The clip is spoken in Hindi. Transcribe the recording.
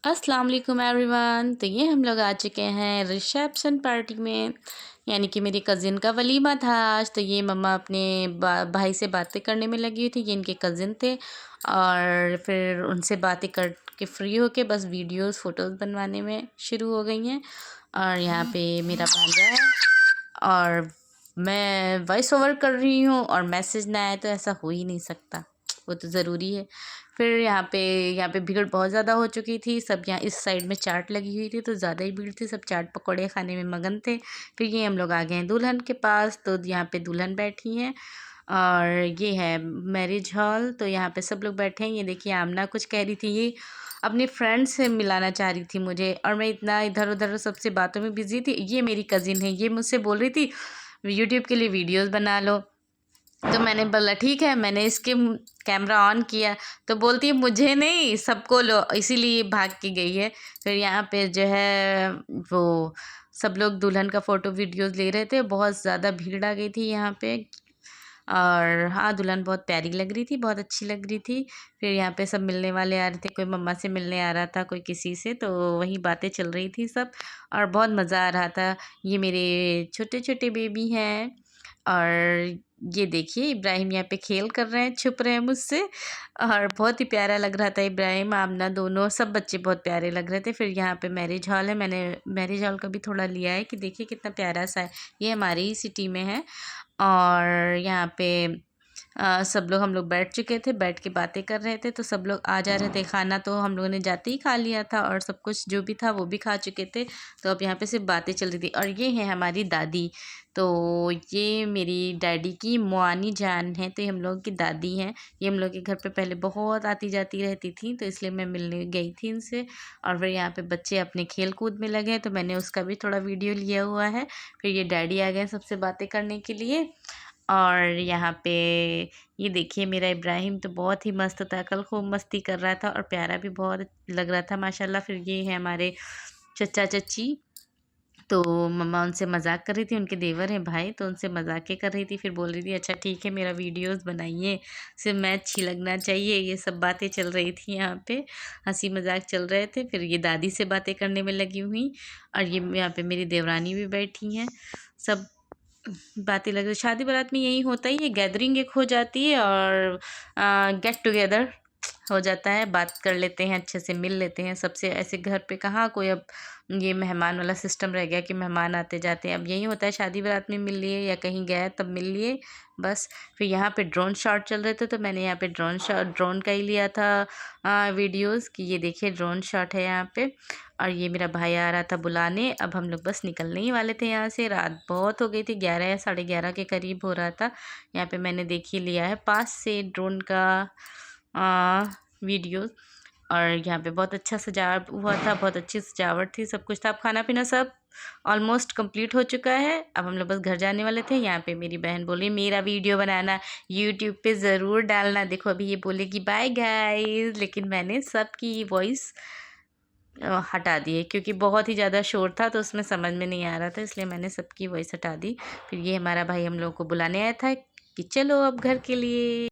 अस्सलाम वालेकुम एवरीवन। तो ये हम लोग आ चुके हैं रिसेप्शन पार्टी में, यानी कि मेरी कज़िन का वलीमा था आज। तो ये मम्मा अपने भाई से बातें करने में लगी हुई थी। ये इनके कज़िन थे और फिर उनसे बातें कर के फ्री होके बस वीडियोस फ़ोटोज़ बनवाने में शुरू हो गई हैं। और यहाँ पे मेरा भांजा है और मैं वॉइस ओवर कर रही हूँ और मैसेज ना आए तो ऐसा हो ही नहीं सकता, वो तो ज़रूरी है। फिर यहाँ पे भीड़ बहुत ज़्यादा हो चुकी थी। सब यहाँ इस साइड में चाट लगी हुई थी तो ज़्यादा ही भीड़ थी, सब चाट पकौड़े खाने में मगन थे। फिर ये हम लोग आ गए हैं दुल्हन के पास। तो यहाँ पे दुल्हन बैठी हैं और ये है मैरिज हॉल। तो यहाँ पे सब लोग बैठे हैं। ये देखिए आमना कुछ कह रही थी, ये अपनी फ्रेंड से मिलाना चाह रही थी मुझे, और मैं इतना इधर उधर सबसे बातों में बिजी थी। ये मेरी कज़िन है, ये मुझसे बोल रही थी यूट्यूब के लिए वीडियोस बना लो। तो मैंने बोला ठीक है, मैंने इसके कैमरा ऑन किया तो बोलती है मुझे नहीं सबको लो, इसीलिए भाग के गई है। फिर यहाँ पे जो है वो सब लोग दुल्हन का फ़ोटो वीडियोस ले रहे थे, बहुत ज़्यादा भीड़ आ गई थी यहाँ पे। और हाँ, दुल्हन बहुत प्यारी लग रही थी, बहुत अच्छी लग रही थी। फिर यहाँ पे सब मिलने वाले आ रहे थे, कोई मम्मा से मिलने आ रहा था, कोई किसी से, तो वही बातें चल रही थी सब और बहुत मज़ा आ रहा था। ये मेरे छोटे छोटे बेबी हैं और ये देखिए इब्राहिम यहाँ पे खेल कर रहे हैं, छुप रहे हैं मुझसे और बहुत ही प्यारा लग रहा था। इब्राहिम आमना दोनों सब बच्चे बहुत प्यारे लग रहे थे। फिर यहाँ पे मैरिज हॉल है, मैंने मैरिज हॉल का भी थोड़ा लिया है कि देखिए कितना प्यारा सा है। ये हमारी ही सिटी में है और यहाँ पे सब लोग हम लोग बैठ चुके थे, बैठ के बातें कर रहे थे। तो सब लोग आ जा रहे थे, खाना तो हम लोगों ने जाते ही खा लिया था और सब कुछ जो भी था वो भी खा चुके थे। तो अब यहाँ पे सिर्फ बातें चल रही थी। और ये है हमारी दादी, तो ये मेरी डैडी की मुआनी जान है, तो ये हम लोग की दादी हैं। ये हम लोग के घर पे पहले बहुत आती जाती रहती थी, तो इसलिए मैं मिलने गई थी इनसे। और फिर यहाँ पे बच्चे अपने खेल कूद में लगे हैं, तो मैंने उसका भी थोड़ा वीडियो लिया हुआ है। फिर ये डैडी आ गए सबसे बातें करने के लिए। और यहाँ पे ये देखिए मेरा इब्राहिम तो बहुत ही मस्त था, कल खूब मस्ती कर रहा था और प्यारा भी बहुत लग रहा था माशाल्लाह। फिर ये है हमारे चचा चची, तो मम्मा उनसे मजाक कर रही थी, उनके देवर हैं भाई, तो उनसे मजाक कर रही थी। फिर बोल रही थी अच्छा ठीक है मेरा वीडियोस बनाइए, सिर्फ मैं अच्छी लगना चाहिए। ये सब बातें चल रही थी यहाँ पे, हंसी मजाक चल रहे थे। फिर ये दादी से बातें करने में लगी हुई और ये यहाँ पे मेरी देवरानी भी बैठी हैं। सब बातें लग रही, शादी बारात में यही होता ही है, गैदरिंग एक हो जाती है और गेट टुगेदर हो जाता है, बात कर लेते हैं, अच्छे से मिल लेते हैं सबसे। ऐसे घर पे कहाँ कोई अब ये मेहमान वाला सिस्टम रह गया कि मेहमान आते जाते हैं। अब यही होता है शादी बारात में मिल लिए या कहीं गए तब मिल लिए बस। फिर यहाँ पे ड्रोन शॉट चल रहे थे, तो मैंने यहाँ पे ड्रोन का ही लिया था वीडियोस कि ये देखिए ड्रोन शॉट है यहाँ पे। और ये मेरा भाई आ रहा था बुलाने, अब हम लोग बस निकलने ही वाले थे यहाँ से। रात बहुत हो गई थी, 11 या 11:30 के करीब हो रहा था। यहाँ पे मैंने देखिए लिया है पास से ड्रोन का वीडियो। और यहाँ पे बहुत अच्छा सजावट हुआ था, बहुत अच्छी सजावट थी, सब कुछ था। अब खाना पीना सब ऑलमोस्ट कंप्लीट हो चुका है, अब हम लोग बस घर जाने वाले थे। यहाँ पे मेरी बहन बोली मेरा वीडियो बनाना, यूट्यूब पे ज़रूर डालना। देखो अभी ये बोलेगी बाय गाइस, लेकिन मैंने सबकी वॉइस हटा दिए क्योंकि बहुत ही ज़्यादा शोर था तो उसमें समझ में नहीं आ रहा था, इसलिए मैंने सबकी वॉइस हटा दी। फिर ये हमारा भाई हम लोग को बुलाने आया था कि चलो अब घर के लिए।